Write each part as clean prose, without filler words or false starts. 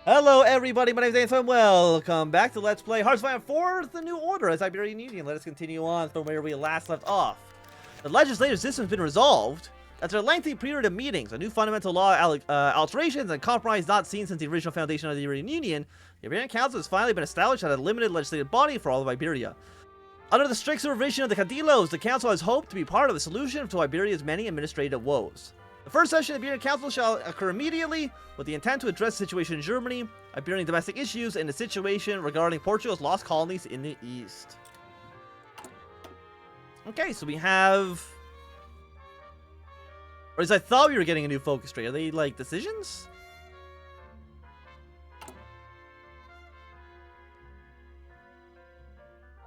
Hello everybody, my name is Nathan. Welcome back to Let's Play Hearts of Iron 4, the New Order as Iberian Union. Let us continue on from where we last left off. The legislative system has been resolved. After a lengthy period of meetings, a new fundamental law alterations and compromise not seen since the original foundation of the Iberian Union, the Iberian Council has finally been established as a limited legislative body for all of Iberia. Under the strict supervision of the Caudillos, the Council has hoped to be part of the solution to Iberia's many administrative woes. The first session of the Iberian Council shall occur immediately, with the intent to address the situation in Germany, Iberian domestic issues, and the situation regarding Portugal's lost colonies in the east. Okay, so we have... Or as I thought we were getting a new focus tree. Are they, like, decisions?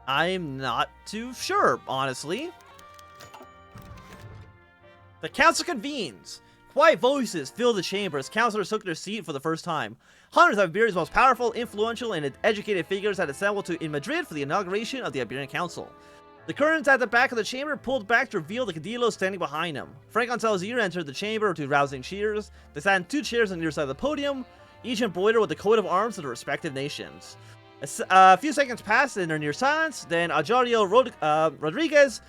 I'm not too sure, honestly. The council convenes. Quiet voices fill the chamber as councilors took their seat for the first time. Hundreds of Iberia's most powerful, influential, and educated figures had assembled in Madrid for the inauguration of the Iberian Council. The curtains at the back of the chamber pulled back to reveal the Caudillos standing behind him. Frank Gonzalez's entered the chamber to rousing cheers. They sat in two chairs on the near side of the podium, each embroidered with the coat of arms of the respective nations. A few seconds passed in their near silence, then Ajario Rodriguez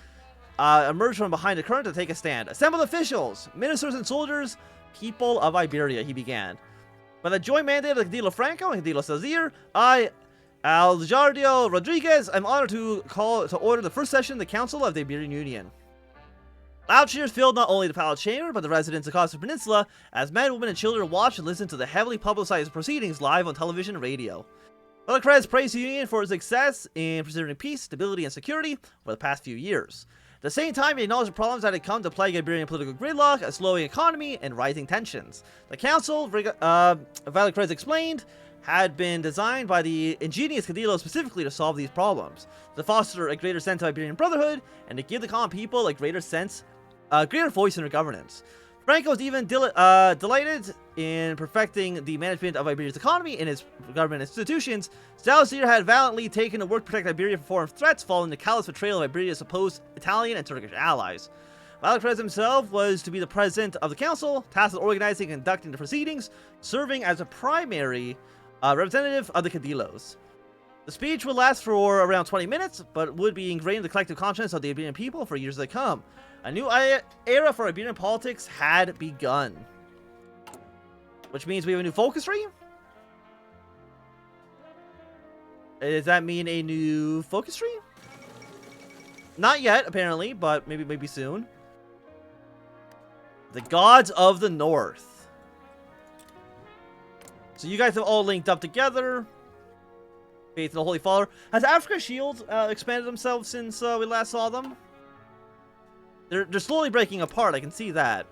emerged from behind the curtain to take a stand. "Assembled officials, ministers and soldiers, people of Iberia," he began. "By the joint mandate of the Caudillo Franco and Caudillo Salazar, I, Aljardio Rodriguez, am honored to order the first session of the Council of the Iberian Union." Loud cheers filled not only the palace chamber, but the residents across the peninsula, as men, women, and children watched and listened to the heavily publicized proceedings live on television and radio. Velicrez praised the Union for its success in preserving peace, stability, and security over the past few years. At the same time, he acknowledged the problems that had come to plague Iberian political gridlock, a slowing economy, and rising tensions. The council, Velicrez explained, had been designed by the ingenious Caudillo specifically to solve these problems, to foster a greater sense of Iberian brotherhood, and to give the common people a greater voice in their governance. Franco was even delighted in perfecting the management of Iberia's economy and its government institutions. Salazar had valiantly taken to work to protect Iberia from foreign threats following the callous betrayal of Iberia's supposed Italian and Turkish allies. Velicrez himself was to be the president of the council, tasked with organizing and conducting the proceedings, serving as a primary representative of the Caudillos. The speech would last for around 20 minutes, but would be ingrained in the collective conscience of the Iberian people for years to come. A new era for Iberian politics had begun. Which means we have a new focus tree? Does that mean a new focus tree? Not yet, apparently, but maybe soon. The Gods of the North. So you guys have all linked up together. Faith in the Holy Father. Has Africa's shield expanded themselves since we last saw them? They're slowly breaking apart, I can see that.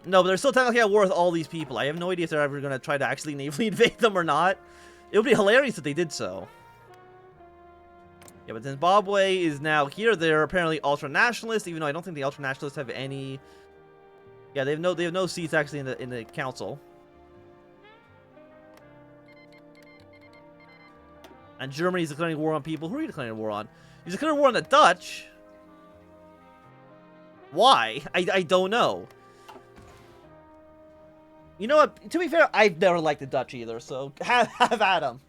No, but they're still technically at war with all these people. I have no idea if they're ever going to try to actually navally invade them or not. It would be hilarious if they did so. Yeah, but Zimbabwe is now here. They're apparently ultra-nationalists, even though I don't think the ultra-nationalists have any... Yeah, they have no seats actually in the council. And Germany's declaring war on people. Who are you declaring war on? He's declaring war on the Dutch. Why? I don't know. You know what? To be fair, I've never liked the Dutch either, so have at them.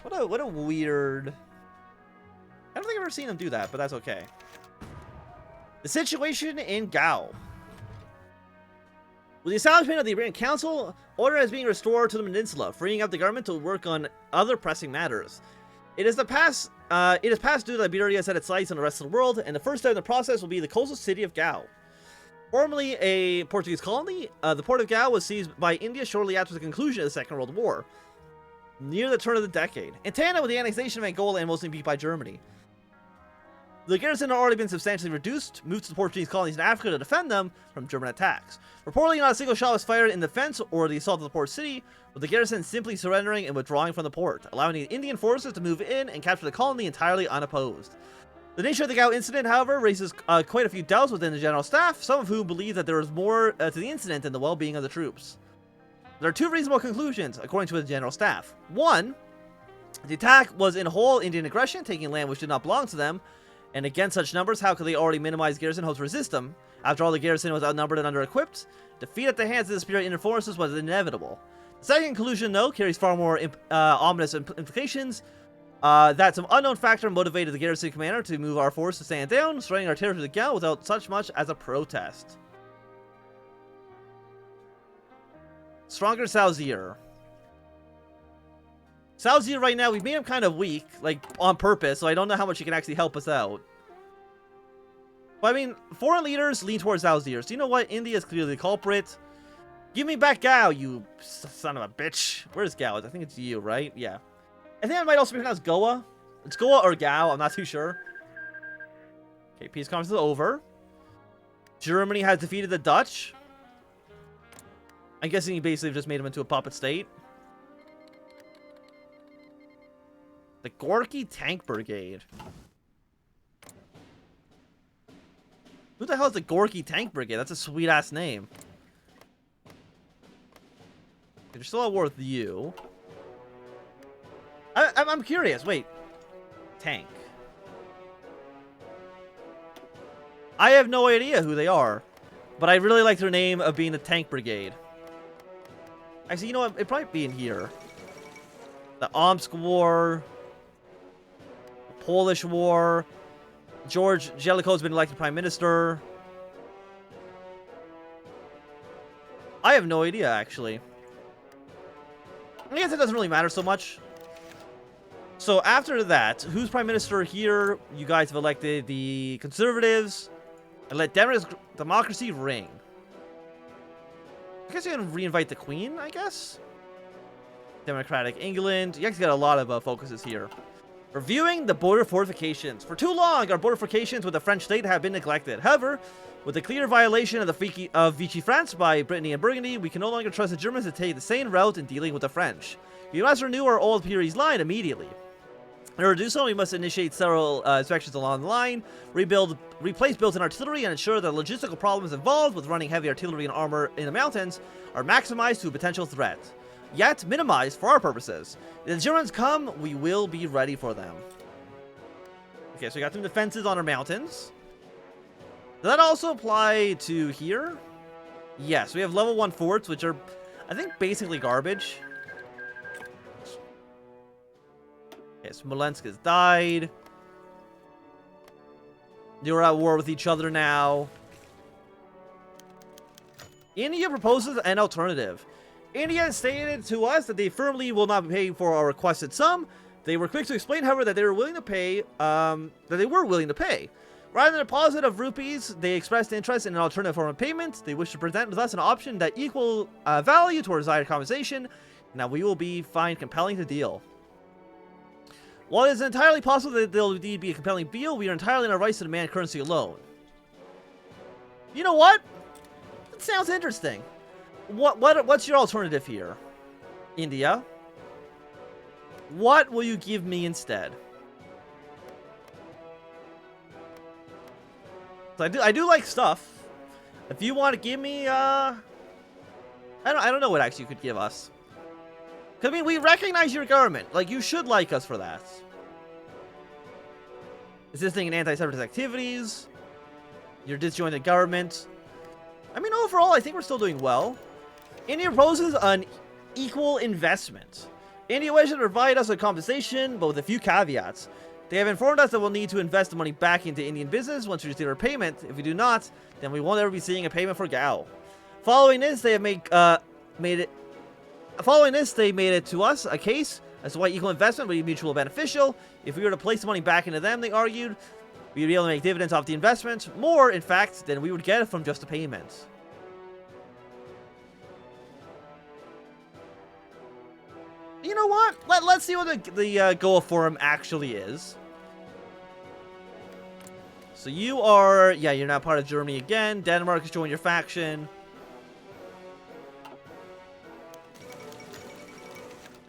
What a weird... I don't think I've ever seen them do that, but that's okay. The situation in Goa. With the establishment of the Iberian Council, order is being restored to the peninsula, freeing up the government to work on other pressing matters. It is past due to Iberia set its sights on the rest of the world, and the first step in the process will be the coastal city of Goa. Formerly a Portuguese colony, the port of Goa was seized by India shortly after the conclusion of the Second World War, near the turn of the decade, in tandem with the annexation of Angola and Mozambique by Germany. The garrison had already been substantially reduced, moved to the Portuguese colonies in Africa to defend them from German attacks. Reportedly, not a single shot was fired in defense or the assault of the port city, with the garrison simply surrendering and withdrawing from the port, allowing the Indian forces to move in and capture the colony entirely unopposed. The nature of the Goa incident, however, raises quite a few doubts within the general staff, some of whom believe that there was more to the incident than the well-being of the troops. There are two reasonable conclusions, according to the general staff. One, the attack was in whole Indian aggression, taking land which did not belong to them, and against such numbers, how could they already minimize garrison hopes to resist them? After all, the garrison was outnumbered and under-equipped. Defeat at the hands of the superior Indian forces was inevitable. Second conclusion, though, carries far more ominous implications. That some unknown factor motivated the garrison commander to move our force to stand down, surrendering our territory to Gao without such much as a protest. Stronger Sauzir. Sauzir right now, we've made him kind of weak, like, on purpose, so I don't know how much he can actually help us out. But, I mean, foreign leaders lean towards Sauzir, so you know what? India is clearly the culprit. Give me back Gao, you son of a bitch. Where's Gao? I think it's you, right? Yeah. I think it might also be pronounced Goa. It's Goa or Gao, I'm not too sure. Okay, peace conference is over. Germany has defeated the Dutch. I'm guessing he basically just made him into a puppet state. The Gorky Tank Brigade. Who the hell is the Gorky Tank Brigade? That's a sweet-ass name. They're still at war with you. I'm curious. Wait. Tank. I have no idea who they are. But I really like their name of being the Tank Brigade. Actually, you know what? It probably be in here. The Omsk War. The Polish War. George Jellicoe's been elected Prime Minister. I have no idea, actually. I guess it doesn't really matter so much. So after that, who's Prime Minister here? You guys have elected the Conservatives. And let democracy ring. I guess you can reinvite the Queen, I guess? Democratic England. You guys got a lot of focuses here. Reviewing the border fortifications. For too long, our border fortifications with the French state have been neglected. However, with the clear violation of Vichy France by Brittany and Burgundy, we can no longer trust the Germans to take the same route in dealing with the French. We must renew our old Pyrenees line immediately. In order to do so, we must initiate several inspections along the line, replace built-in artillery, and ensure that logistical problems involved with running heavy artillery and armor in the mountains are maximized to a potential threat, yet minimized for our purposes. If the Germans come, we will be ready for them. Okay, so we got some defenses on our mountains. Does that also apply to here? Yes, we have level 1 forts, which are, I think, basically garbage. Okay, Smolensk has died. They're at war with each other now. India proposes an alternative. India has stated to us that they firmly will not pay for our requested sum. They were quick to explain, however, that they were willing to pay. Rather than a deposit of rupees, they expressed interest in an alternative form of payment. They wish to present with us an option that equal value to our desired compensation. Now we will be find compelling to deal. While it is entirely possible that there will indeed be a compelling deal, we are entirely in our rights to demand currency alone. You know what? That sounds interesting. What's your alternative here? India. What will you give me instead? So I do like stuff. If you want to give me I don't know what actually you could give us. I mean, we recognize your government. Like, you should like us for that. Assisting in anti-separatist activities. You're disjointed government. I mean, overall, I think we're still doing well. India proposes an equal investment. India wishes to provide us with compensation, but with a few caveats. They have informed us that we'll need to invest the money back into Indian business once we receive our payment. If we do not, then we won't ever be seeing a payment for Gao. Following this, they have made it to us a case as to why equal investment would be mutually beneficial. If we were to place the money back into them, they argued, we'd be able to make dividends off the investment, more, in fact, than we would get from just a payment. You know what? Let's see what the Goa Forum actually is. So you are, yeah, you're now part of Germany again. Denmark has joined your faction.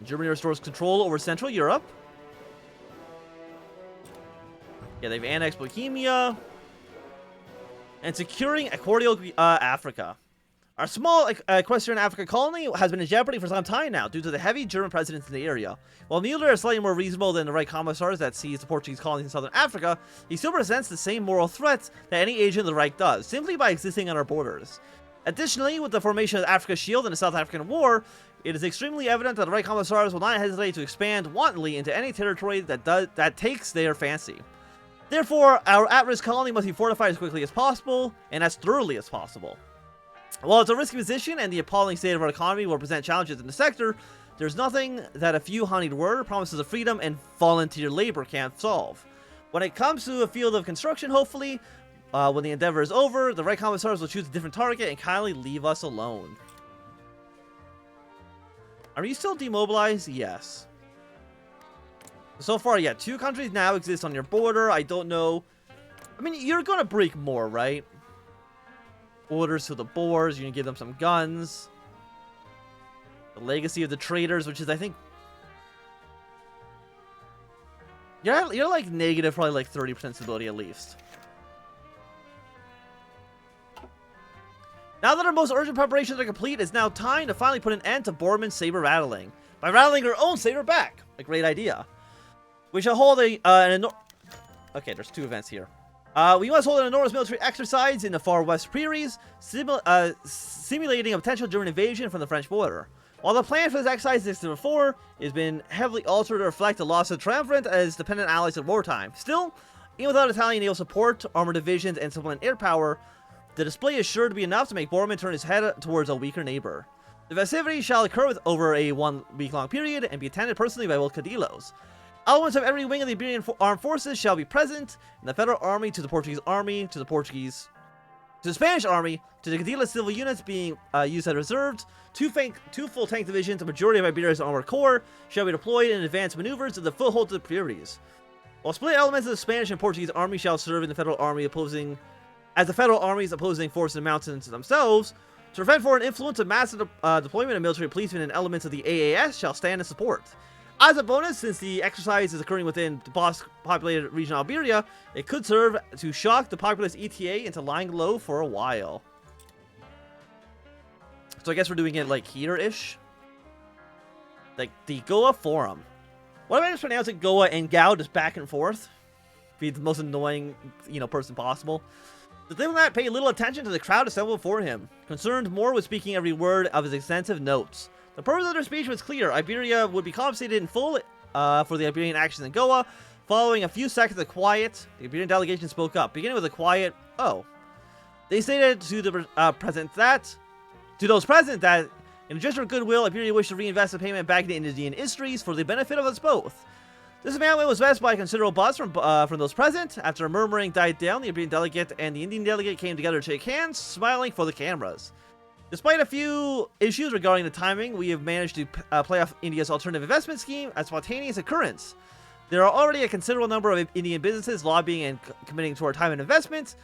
Germany restores control over Central Europe. Yeah, they've annexed Bohemia. And securing Equatorial Africa. Our small Equestrian Africa colony has been in jeopardy for some time now due to the heavy German presence in the area. While Mueller is slightly more reasonable than the right commissars that seized the Portuguese colonies in southern Africa, he still presents the same moral threats that any agent of the Reich does, simply by existing on our borders. Additionally, with the formation of Africa's Shield in the South African War, it is extremely evident that the right commissars will not hesitate to expand wantonly into any territory that takes their fancy. Therefore, our at-risk colony must be fortified as quickly as possible, and as thoroughly as possible. While it's a risky position and the appalling state of our economy will present challenges in the sector, there's nothing that a few honeyed word, promises of freedom, and volunteer labor can't solve. When it comes to a field of construction, hopefully, when the endeavor is over, the right commissars will choose a different target and kindly leave us alone. Are you still demobilized? Yes. So far, yeah, 2 countries now exist on your border. I don't know. I mean, you're gonna break more, right? Orders to the Boers, you're gonna give them some guns. The legacy of the traitors, which is, I think... You're like negative, probably like 30% stability at least. Now that our most urgent preparations are complete, it's now time to finally put an end to Borman's saber rattling. By rattling her own saber back. A great idea. We shall hold okay, there's 2 events here. We must hold an enormous military exercise in the far west prairies, simulating a potential German invasion from the French border. While the plan for this exercise existed before, it has been heavily altered to reflect the loss of triumvirate as dependent allies at wartime. Still, even without Italian naval support, armored divisions, and supplemental air power, the display is sure to be enough to make Bormann turn his head towards a weaker neighbor. The festivities shall occur over a 1-week-long period and be attended personally by both Cadillos. Elements of every wing of the Iberian armed forces shall be present, and the Federal Army to the Portuguese Army, to the Spanish Army, to the Cadilla civil units being used as reserved, 2 full tank divisions, a majority of Iberia's armored corps, shall be deployed in advanced maneuvers to the foothold to the Pyrenees. While split elements of the Spanish and Portuguese Army shall serve in the Federal Army as the Federal Army's opposing force in the mountains themselves, to prevent foreign influence, a massive deployment of military policemen and elements of the AAS shall stand in support. As a bonus, since the exercise is occurring within the boss-populated region of Iberia, it could serve to shock the populous ETA into lying low for a while. So I guess we're doing it like here-ish. Like the Goa Forum. What if I just pronounce it Goa and Gao just back and forth? Be the most annoying, person possible. The diplomat paid little attention to the crowd assembled before him, concerned more with speaking every word of his extensive notes. The purpose of their speech was clear. Iberia would be compensated in full for the Iberian actions in Goa. Following a few seconds of quiet, the Iberian delegation spoke up, beginning with a quiet, "Oh." They stated to the those present that, in a gesture of goodwill, Iberia wished to reinvest the payment back into Indian industries for the benefit of us both. This amendment was met by a considerable buzz from those present. After a murmuring died down, the Iberian delegate and the Indian delegate came together to shake hands, smiling for the cameras. Despite a few issues regarding the timing, we have managed to play off India's alternative investment scheme as spontaneous occurrence. There are already a considerable number of Indian businesses lobbying and committing to our time and investment.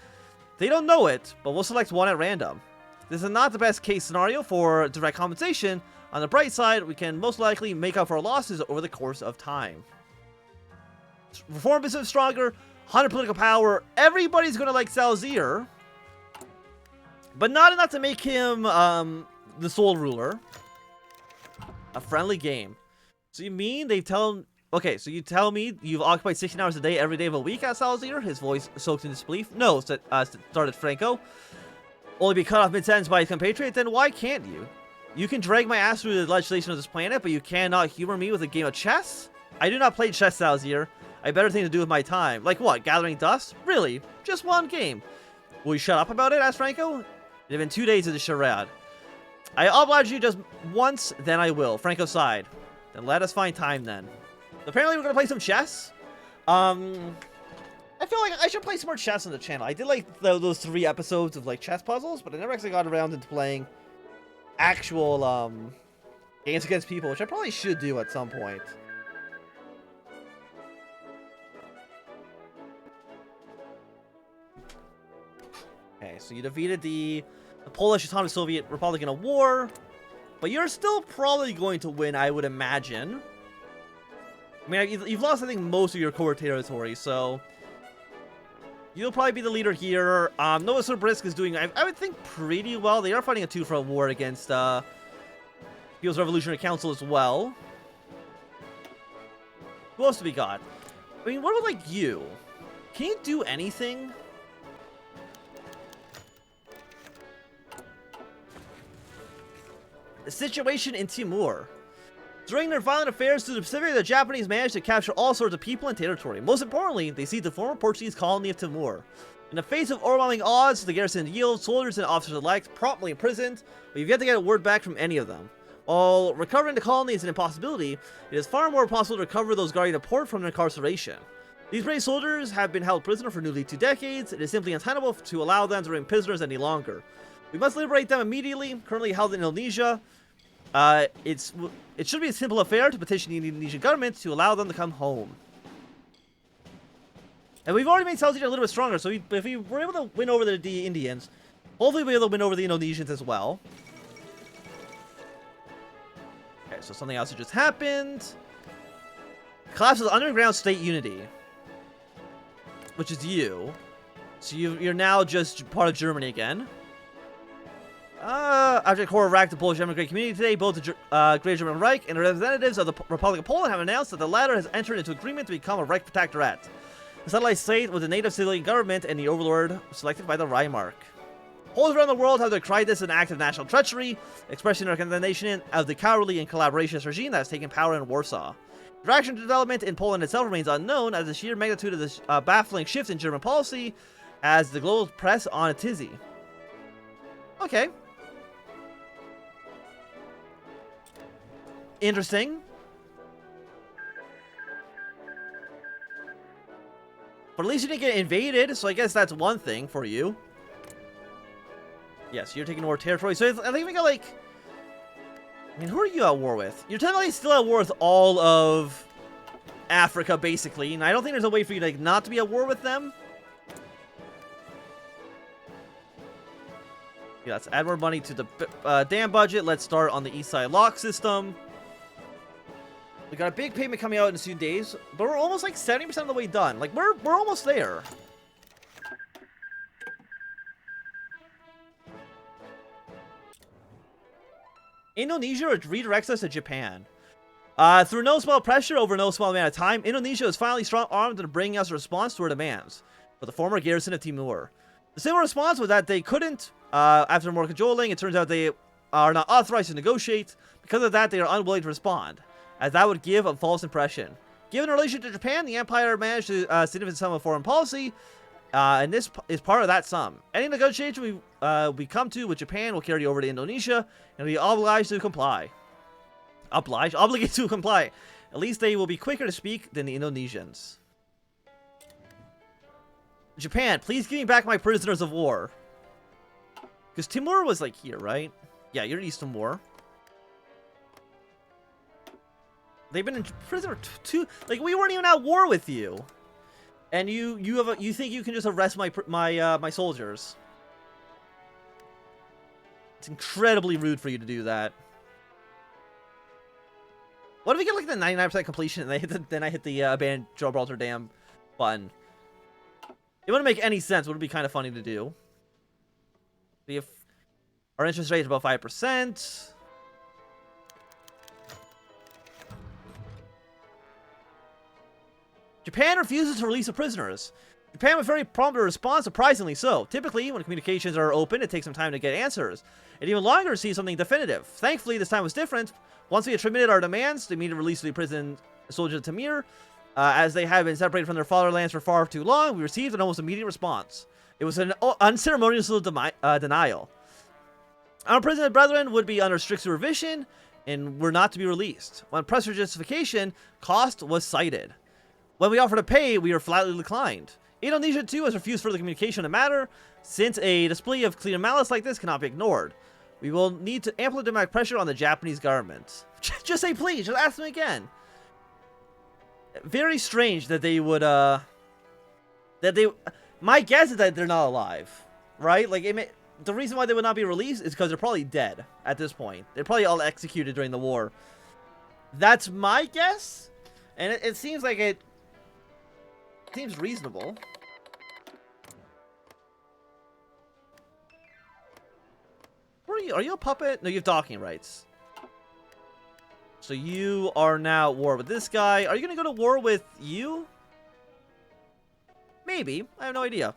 They don't know it, but we'll select one at random. This is not the best case scenario for direct compensation. On the bright side, we can most likely make up for our losses over the course of time. Reform business stronger, 100 political power. Everybody's going to like Salazar, but not enough to make him the sole ruler. A friendly game. So you mean they tell him... Okay, so you tell me you've occupied 16 hours a day every day of a week at Salazar? His voice soaked in disbelief. No, started Franco. Only be cut off mid-sentence by his compatriot? Then why can't you? You can drag my ass through the legislation of this planet, but you cannot humor me with a game of chess? I do not play chess, Salazar. I have better thing to do with my time. Like what, gathering dust? Really? Just one game. Will you shut up about it? Asked Franco. It had been 2 days of the charade. I oblige you just once, then I will. Franco sighed. Then let us find time then. Apparently we're gonna play some chess. I feel like I should play some more chess on the channel. I did like those 3 episodes of like chess puzzles, but I never actually got around into playing actual games against people, which I probably should do at some point. Okay, so you defeated the Polish Autonomous Soviet Republic in a war, but you're still probably going to win, I would imagine. I mean, you've lost, I think, most of your core territory, so you'll probably be the leader here. Nova Srbisk is doing, I would think, pretty well. They are fighting a 2-front war against People's Revolutionary Council as well. Who else do we got? I mean, what about, like, you? Can you do anything? The situation in Timur. During their violent affairs to the Pacific, the Japanese managed to capture all sorts of people and territory. Most importantly, they seized the former Portuguese colony of Timur. In the face of overwhelming odds, the garrison yielded, soldiers and officers alike promptly imprisoned, but you've yet to get a word back from any of them. While recovering the colony is an impossibility, it is far more possible to recover those guarding the port from their incarceration. These brave soldiers have been held prisoner for nearly 2 decades. It is simply untenable to allow them to remain prisoners any longer. We must liberate them immediately. Currently held in Indonesia. It should be a simple affair to petition the Indonesian government to allow them to come home. And we've already made South Asia a little bit stronger, so if we were able to win over the Indians, hopefully we'll be able to win over the Indonesians as well. Okay, so something else that just happened. Collapse of the underground state unity. Which is you. So you're now just part of Germany again. After a core of the Polish immigrant community today, both the Great German Reich and the representatives of the Republic of Poland have announced that the latter has entered into agreement to become a Reich Protectorate. The satellite state with the native civilian government and the overlord selected by the Reichsmark. Poles around the world have decried this as an act of national treachery, expressing their condemnation of the cowardly and collaborationist regime that has taken power in Warsaw. Direction to development in Poland itself remains unknown, as the sheer magnitude of this baffling shift in German policy as the global press on a tizzy. Okay. Interesting. But at least you didn't get invaded, so I guess that's one thing for you. Yes, you're taking more territory. So I think we got like... I mean, who are you at war with? You're technically still at war with all of Africa, basically. And I don't think there's a way for you to, like, not to be at war with them. Yeah, let's add more money to the dam budget. Let's start on the east side lock system. We got a big payment coming out in a few days, but we're almost like 70% of the way done. Like, we're almost there. Indonesia redirects us to Japan. Through no small pressure over no small amount of time, Indonesia is finally strong-armed in bringing us a response to our demands for the former garrison of Timur. The simple response was that they couldn't, after more cajoling, it turns out they are not authorized to negotiate. Because of that, they are unwilling to respond, as that would give a false impression. Given the relation to Japan, the empire managed to significant sum of foreign policy, and this is part of that sum. Any negotiation we come to with Japan will carry over to Indonesia, and be obliged to comply. Obligated to comply. At least they will be quicker to speak than the Indonesians. Japan, please give me back my prisoners of war. Because Timur was like here, right? Yeah, you're East Timur. They've been in prison for like, we weren't even at war with you. And you think you can just arrest my soldiers? It's incredibly rude for you to do that. What if we get like the 99% completion and then I hit the abandoned Gibraltar Dam button? It wouldn't make any sense. It would be kind of funny to do. If our interest rate is about 5%. Japan refuses to release the prisoners. Japan was very prompt to respond, surprisingly so. Typically, when communications are open, it takes some time to get answers, and even longer to see something definitive. Thankfully, this time was different. Once we had submitted our demands to immediate release of the imprisoned soldiers of Timur, as they had been separated from their fatherlands for far too long, we received an almost immediate response. It was an unceremonious denial. Our imprisoned brethren would be under strict supervision and were not to be released. When pressed for justification, cost was cited. When we offered to pay, we were flatly declined. Indonesia, too, has refused further communication on the matter, since a display of clear malice like this cannot be ignored. We will need to amplify diplomatic pressure on the Japanese government. Just say please, just ask them again. Very strange that they would, my guess is that they're not alive, right? Like, the reason why they would not be released is because they're probably dead at this point. They're probably all executed during the war. That's my guess, and it seems like it seems reasonable. Where are you? Are you a puppet? No, you have docking rights. So you are now at war with this guy. Are you going to go to war with you? Maybe. I have no idea.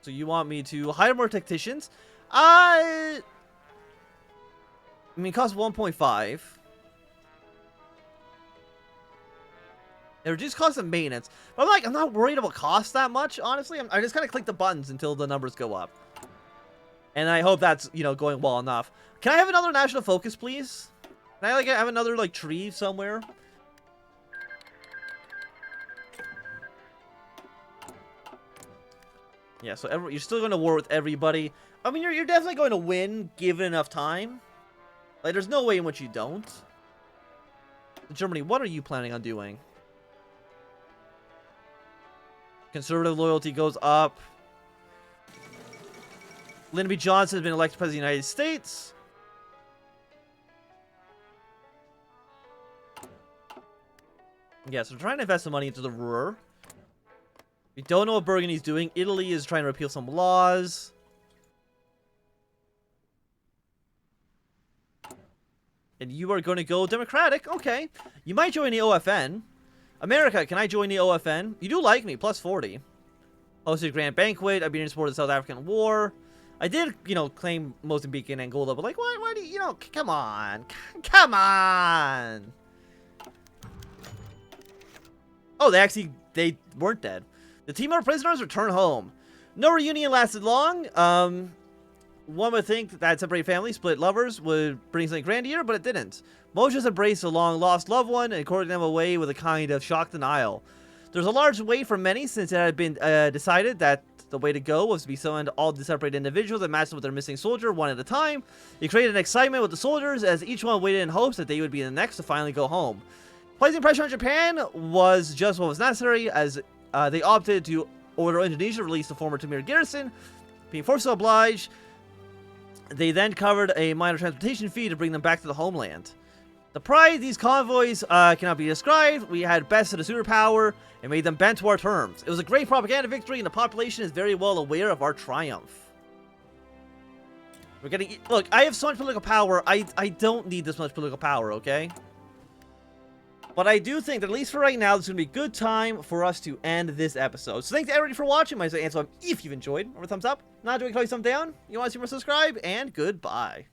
So you want me to hire more tacticians? I mean, it costs 1.5. It reduces cost of maintenance. But I'm not worried about cost that much, honestly. I just kind of click the buttons until the numbers go up. And I hope that's, going well enough. Can I have another national focus, please? Can I, have another, tree somewhere? Yeah, so you're still going to war with everybody. I mean, you're definitely going to win, given enough time. There's no way in which you don't. Germany, what are you planning on doing? Conservative loyalty goes up. Lyndon B. Johnson has been elected President of the United States. Yeah, so we're trying to invest some money into the Ruhr. We don't know what Burgundy's doing. Italy is trying to repeal some laws. And you are going to go Democratic. Okay. You might join the OFN. America, can I join the OFN? You do like me, plus 40. Hosted Grand Banquet, Iberian supported the South African War. I did, claim Mozambique and Angola, but why do you, come on. Come on. Oh, they weren't dead. The Timur prisoners return home. No reunion lasted long. One would think that separated families, split lovers, would bring something grandier, but it didn't. Most just embraced a long-lost loved one and courted them away with a kind of shock denial. There's a large weight for many since it had been decided that the way to go was to be summoned all the separated individuals and match them with their missing soldier one at a time. It created an excitement with the soldiers as each one waited in hopes that they would be the next to finally go home. Placing pressure on Japan was just what was necessary as they opted to order Indonesia to release the former Timur garrison. Being forced to oblige, they then covered a minor transportation fee to bring them back to the homeland. The pride of these convoys cannot be described. We had bested a superpower and made them bend to our terms. It was a great propaganda victory, and the population is very well aware of our triumph. We're getting... Look, I have so much political power. I don't need this much political power, okay? But I do think that, at least for right now, this is going to be a good time for us to end this episode. So thanks to everybody for watching. My name is Ansel. If you've enjoyed, remember thumbs up. Not doing, call you thumbs down. You want to see more, subscribe, and goodbye.